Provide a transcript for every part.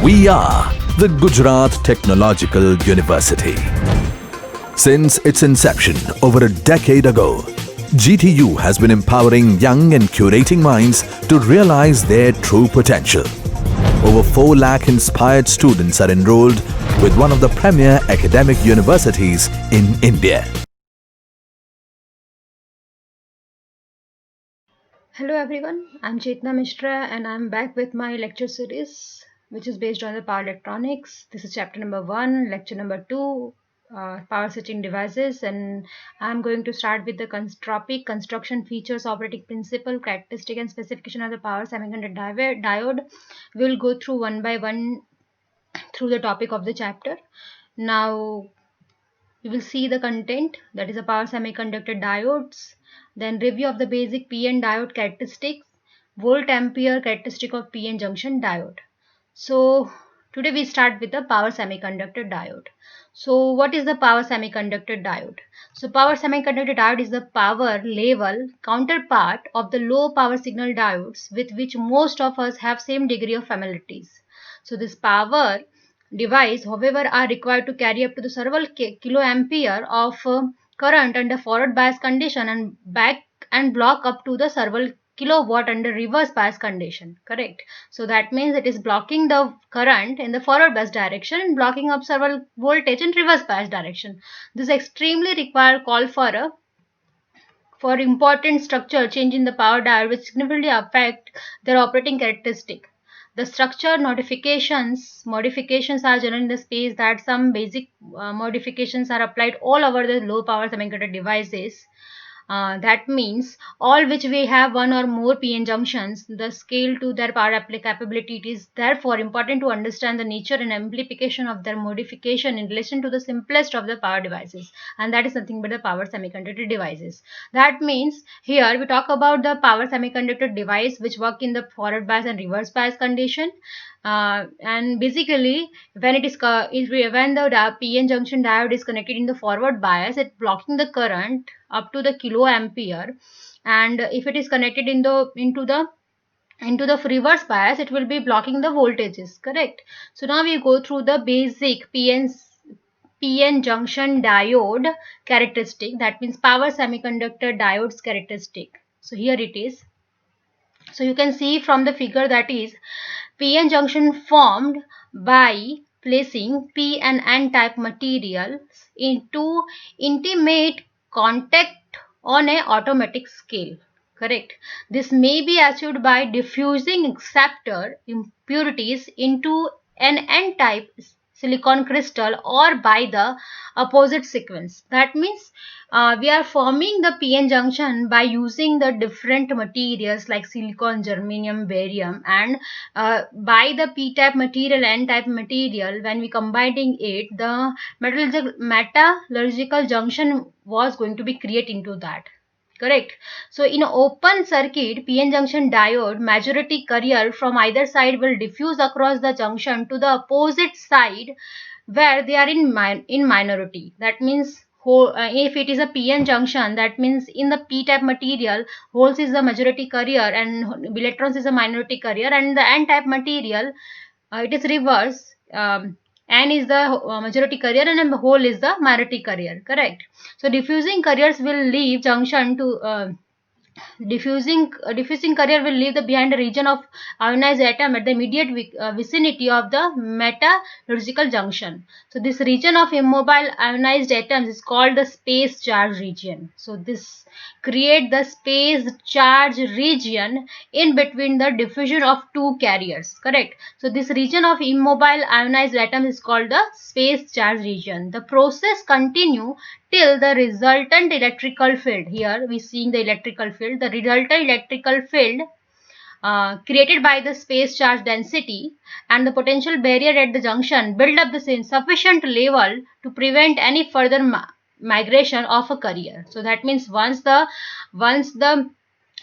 We are the Gujarat Technological University. Since its inception over a decade ago, GTU has been empowering young and curating minds to realize their true potential. Over 4 lakh inspired students are enrolled with one of the premier academic universities in India. Hello everyone, I'm Chetna Mishra and I'm back with my lecture series which is based on the power electronics. This is chapter number 1, lecture number 2, power switching devices, and I'm going to start with the topic construction, features, operating principle, characteristic and specification of the power semiconductor diode. We will go through one by one through the topic of the chapter. Now we will see the content, that is the power semiconductor diodes, then review of the basic PN diode characteristics, volt ampere characteristic of PN junction diode. So today we start with the power semiconductor diode. So what is the power semiconductor diode? So power semiconductor diode is the power level counterpart of the low power signal diodes with which most of us have same degree of familiarities. So this power device, however, are required to carry up to the several kiloampere of current under forward bias condition and back and block up to the several kilowatt under reverse bias condition. Correct. So that means it is blocking the current in the forward bias direction and blocking up several voltage in reverse bias direction. This extremely require call for important structure change in the power diode which significantly affect their operating characteristic. The structure modifications are generally in the space that some basic modifications are applied all over the low power semiconductor devices. That means all which we have one or more PN junctions, the scale to their power capability. It is therefore important to understand the nature and amplification of their modification in relation to the simplest of the power devices, and that is nothing but the power semiconductor devices. That means here we talk about the power semiconductor device which work in the forward bias and reverse bias condition. And basically when it is when the PN junction diode is connected in the forward bias, it blocking the current up to the kiloampere, and if it is connected into the reverse bias, it will be blocking the voltages. Correct. So now we go through the basic PN junction diode characteristic, that means power semiconductor diodes characteristic. So here it is. So you can see from the figure that is PN junction formed by placing P and N type materials into intimate contact on a automatic scale. Correct. This may be achieved by diffusing acceptor impurities into an N type silicon crystal or by the opposite sequence. That means we are forming the PN junction by using the different materials like silicon, germanium, barium, and by the p-type material, n-type material, when we combining it, the metallurgical junction was going to be created into that. Correct. So in open circuit PN junction diode, majority carrier from either side will diffuse across the junction to the opposite side where they are in minority. That means if it is a PN junction, that means in the p-type material, holes is the majority carrier and electrons is a minority carrier, and the n-type material it is reverse. N is the majority carrier and hole is the minority carrier. Correct. So diffusing carriers will leave junction to diffusing carrier will leave the behind the region of ionized atom at the immediate vicinity of the metallurgical junction. So this region of immobile ionized atoms is called the space charge region. So this create the space charge region in between the diffusion of two carriers. Correct. So this region of immobile ionized atoms is called the space charge region. The process continue till the resultant electrical field. Here we seeing the electrical field. The resultant electrical field created by the space charge density and the potential barrier at the junction build up the sufficient level to prevent any further migration of a carrier. So that means once the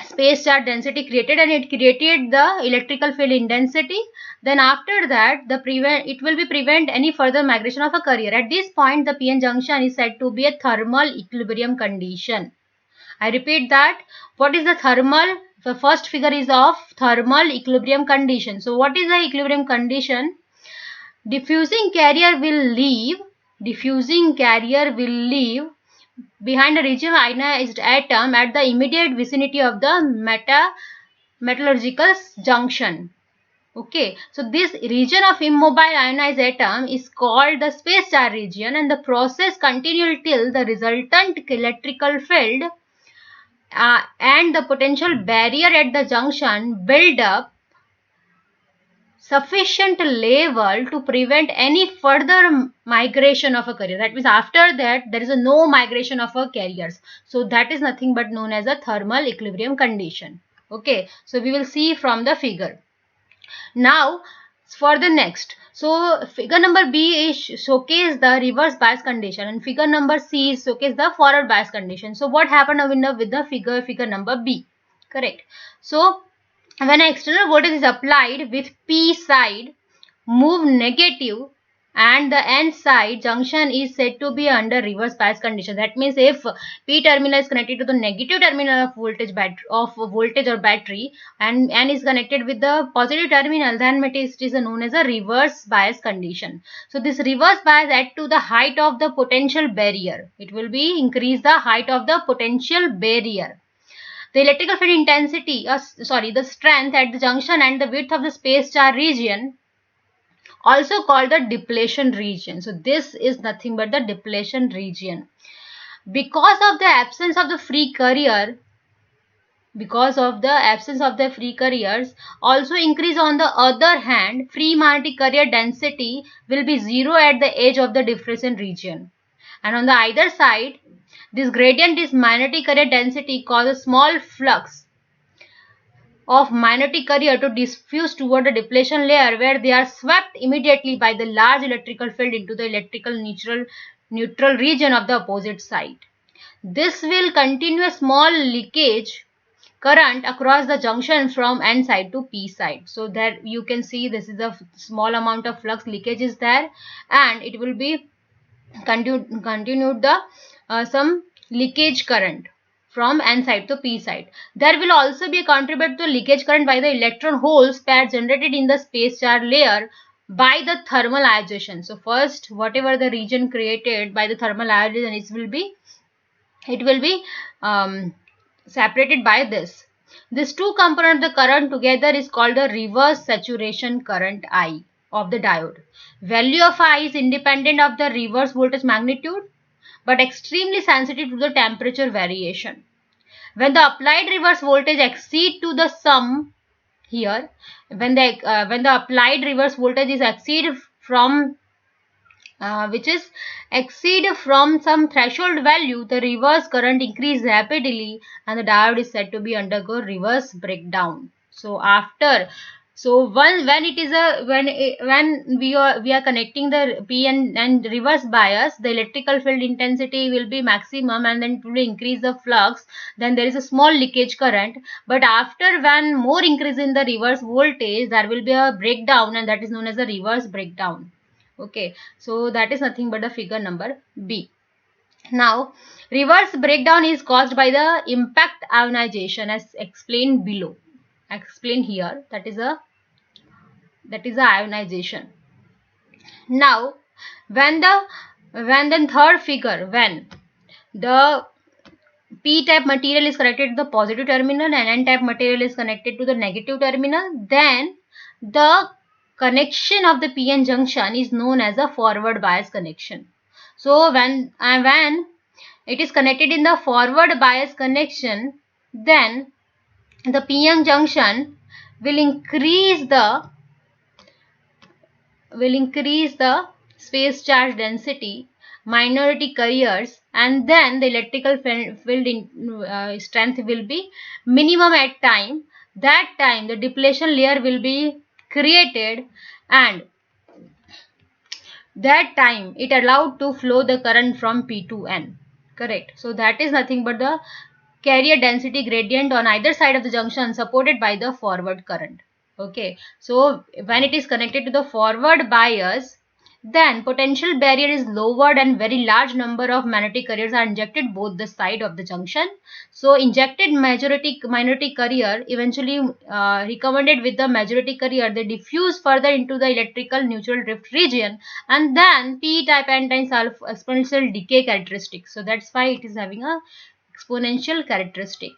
space charge density created and it created the electrical field intensity, then after that it will be prevent any further migration of a carrier. At this point the PN junction is said to be a thermal equilibrium condition. I repeat that. What is the thermal? The first figure is of thermal equilibrium condition. So what is the equilibrium condition? diffusing carrier will leave behind a region of ionized atom at the immediate vicinity of the metallurgical junction. Okay, so this region of immobile ionized atom is called the space charge region, and the process continues till the resultant electrical field and the potential barrier at the junction build up sufficient level to prevent any further migration of a carrier. That means after that there is no migration of a carriers. So that is nothing but known as a thermal equilibrium condition. Okay, so we will see from the figure. Now for the next, so figure number B is showcase the reverse bias condition, and figure number C is showcase the forward bias condition. So what happened with the figure number B? Correct. So when an external voltage is applied with P side move negative and the N side junction is said to be under reverse bias condition. That means if P terminal is connected to the negative terminal of voltage or battery and N is connected with the positive terminal, then it is known as a reverse bias condition. So this reverse bias add to the height of the potential barrier. It will be increase the height of the potential barrier. The electrical field intensity, the strength at the junction and the width of the space charge region, also called the depletion region. So this is nothing but the depletion region. Because of the absence of the free carriers, also increase on the other hand, free magnetic carrier density will be zero at the edge of the depletion region. And on the either side, this gradient is magnetic carrier density causes small flux of magnetic carrier to diffuse toward the depletion layer, where they are swept immediately by the large electrical field into the electrical neutral region of the opposite side. This will continue a small leakage current across the junction from N side to P side. So that you can see this is a small amount of flux leakage is there, and it will be continued the some leakage current from N side to P side. There will also be a contribute to leakage current by the electron holes pair generated in the space charge layer by the thermal ionization. So first, whatever the region created by the thermal ionization, it will be separated by this. These two components of the current together is called the reverse saturation current I of the diode. Value of I is independent of the reverse voltage magnitude, but extremely sensitive to the temperature variation. When the applied reverse voltage exceed to the sum here, when the applied reverse voltage is exceed from some threshold value, the reverse current increase rapidly and the diode is said to be undergo reverse breakdown. So when we are connecting the P and reverse bias, the electrical field intensity will be maximum and then it will increase the flux. Then there is a small leakage current. But after when more increase in the reverse voltage, there will be a breakdown, and that is known as a reverse breakdown. Okay, so that is nothing but the figure number B. Now, reverse breakdown is caused by the impact ionization as explained below. Explained here. That is a ionization. Now, when the P-type material is connected to the positive terminal and N-type material is connected to the negative terminal, then the connection of the PN junction is known as a forward bias connection. So when it is connected in the forward bias connection, then the PN junction will increase the space charge density, minority carriers, and then the electrical field strength will be minimum at time. That time the depletion layer will be created, and that time it allowed to flow the current from P to N. Correct. So that is nothing but the carrier density gradient on either side of the junction supported by the forward current. Okay, so when it is connected to the forward bias, then potential barrier is lowered and very large number of magnetic carriers are injected both the side of the junction. So injected minority carrier eventually recombined with the majority carrier, they diffuse further into the electrical neutral drift region, and then p-type anions have exponential decay characteristic. So that's why it is having a exponential characteristic.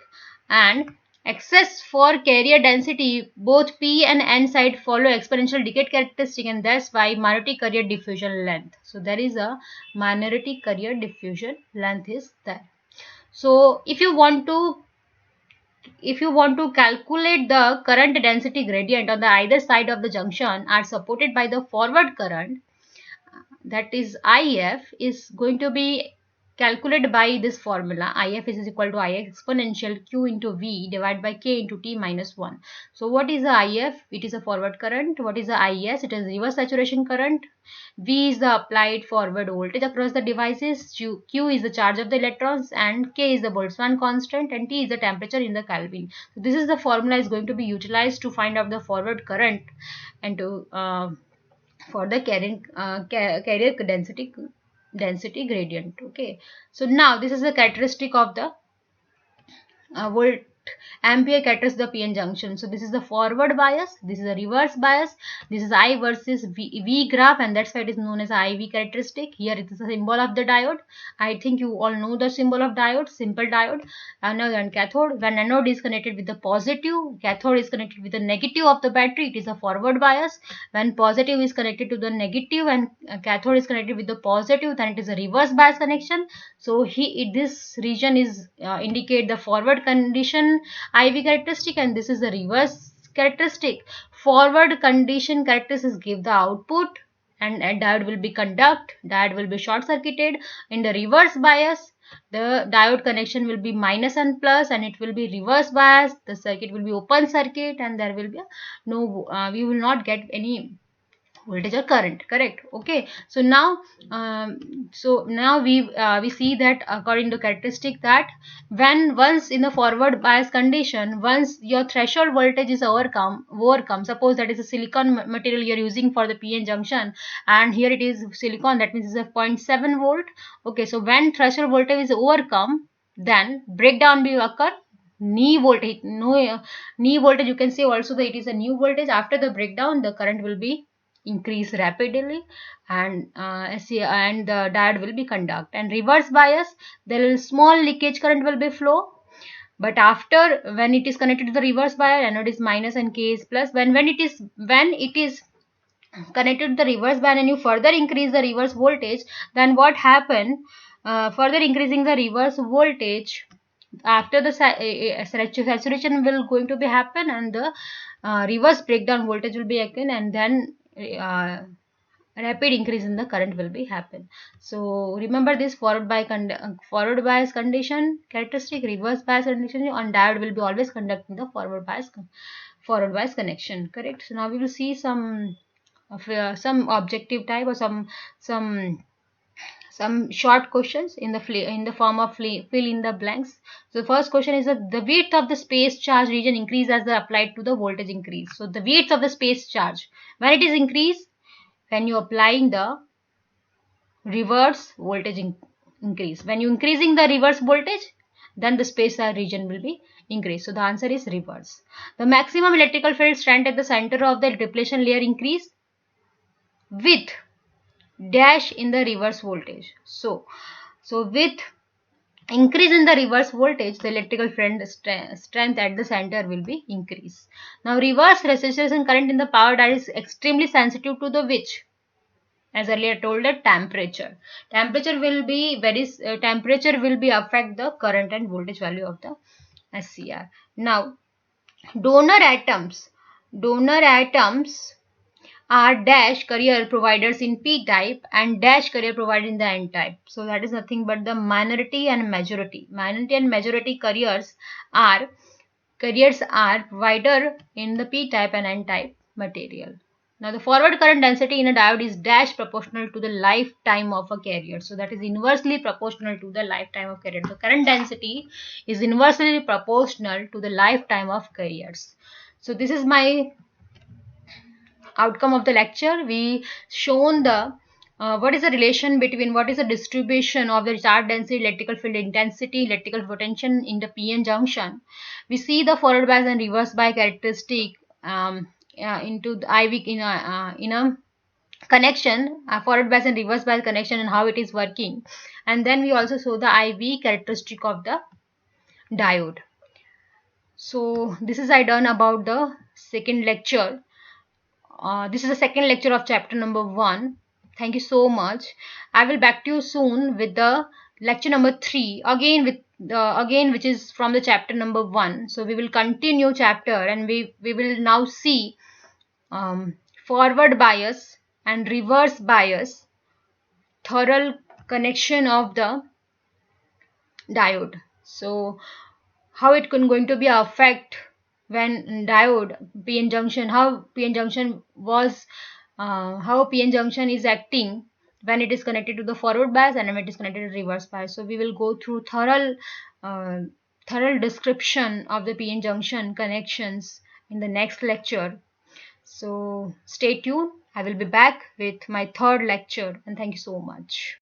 And excess for carrier density, both p and n side follow exponential decay characteristic, and that's why minority carrier diffusion length. So there is a minority carrier diffusion length is there. So if you want to calculate the current density gradient on the either side of the junction are supported by the forward current, that is IF, is going to be calculated by this formula. IF is equal to Ix exponential Q into V divided by K into T minus 1. So what is the IF? It is a forward current. What is the IS? It is reverse saturation current. V is the applied forward voltage across the devices. Q is the charge of the electrons, and K is the Boltzmann constant, and T is the temperature in the Kelvin. So this is the formula is going to be utilized to find out the forward current and to for the carrier density gradient. Okay, so now this is the characteristic of the volt ampere characteristic of the PN junction. So this is the forward bias, this is the reverse bias, this is I versus V graph, and that's why it is known as IV characteristic. Here it is a symbol of the diode. I think you all know the symbol of diode, simple diode. Anode and cathode. When anode is connected with the positive, cathode is connected with the negative of the battery, it is a forward bias. When positive is connected to the negative and cathode is connected with the positive, then it is a reverse bias connection. So this region is indicate the forward condition IV characteristic, and this is the reverse characteristic. Forward condition characteristics give the output, and a diode will be conduct, diode will be short circuited. In the reverse bias, the diode connection will be minus and plus, and it will be reverse bias. The circuit will be open circuit, and there will be we will not get any voltage or current, correct? Okay, so now we see that according to characteristic that once in the forward bias condition, once your threshold voltage is overcome, suppose that is a silicon material you are using for the PN junction, and here it is silicon, that means it's a 0.7 volt. Okay, so when threshold voltage is overcome, then breakdown will occur. Knee voltage, knee voltage, you can say also that it is a new voltage. After the breakdown, the current will be increase rapidly, and the diode will be conduct. And reverse bias, there is small leakage current will be flow, but after when it is connected to the reverse bias, anode is minus and K is plus. When it is connected to the reverse bias and you further increase the reverse voltage, then what happen? Further increasing the reverse voltage, after the saturation will going to be happen, and the reverse breakdown voltage will be again, and then rapid increase in the current will be happen. So remember this forward bias condition characteristic, reverse bias condition, and diode will be always conducting the forward bias connection, correct? So now we will see some objective type or some short questions in the form of fill in the blanks. So the first question is that the width of the space charge region increase as the applied to the voltage increase. So the width of the space charge, when it is increased, when you applying the reverse voltage increase. When you increasing the reverse voltage, then the space charge region will be increased. So the answer is reverse. The maximum electrical field strength at the center of the depletion layer increase with dash in the reverse voltage. So with increase in the reverse voltage, the electrical field strength at the center will be increased. Now reverse resistance current in the power diode is extremely sensitive to the which? As earlier told, that temperature will be affect the current and voltage value of the SCR. Now donor atoms are dash carrier providers in P type and dash carrier provider in the N type. So that is nothing but the minority and majority. Minority and majority carriers are provider in the P type and N type material. Now the forward current density in a diode is dash proportional to the lifetime of a carrier. So that is inversely proportional to the lifetime of carrier. The current density is inversely proportional to the lifetime of carriers. So this is my outcome of the lecture. We shown the what is the relation between, what is the distribution of the charge density, electrical field intensity, electrical potential in the PN junction. We see the forward bias and reverse bias characteristic into the IV in a connection, forward bias and reverse bias connection, and how it is working. And then we also saw the IV characteristic of the diode. So this is I done about the second lecture. This is the second lecture of chapter number 1. Thank you so much. I will back to you soon with the lecture number 3 again, with again, which is from the chapter number 1. So we will continue chapter, and we will now see forward bias and reverse bias, thorough connection of the diode. So how it going to be affect when diode PN junction, how PN junction was, how PN junction is acting when it is connected to the forward bias and when it is connected to reverse bias. So we will go through thorough description of the PN junction connections in the next lecture. So stay tuned. I will be back with my third lecture, and thank you so much.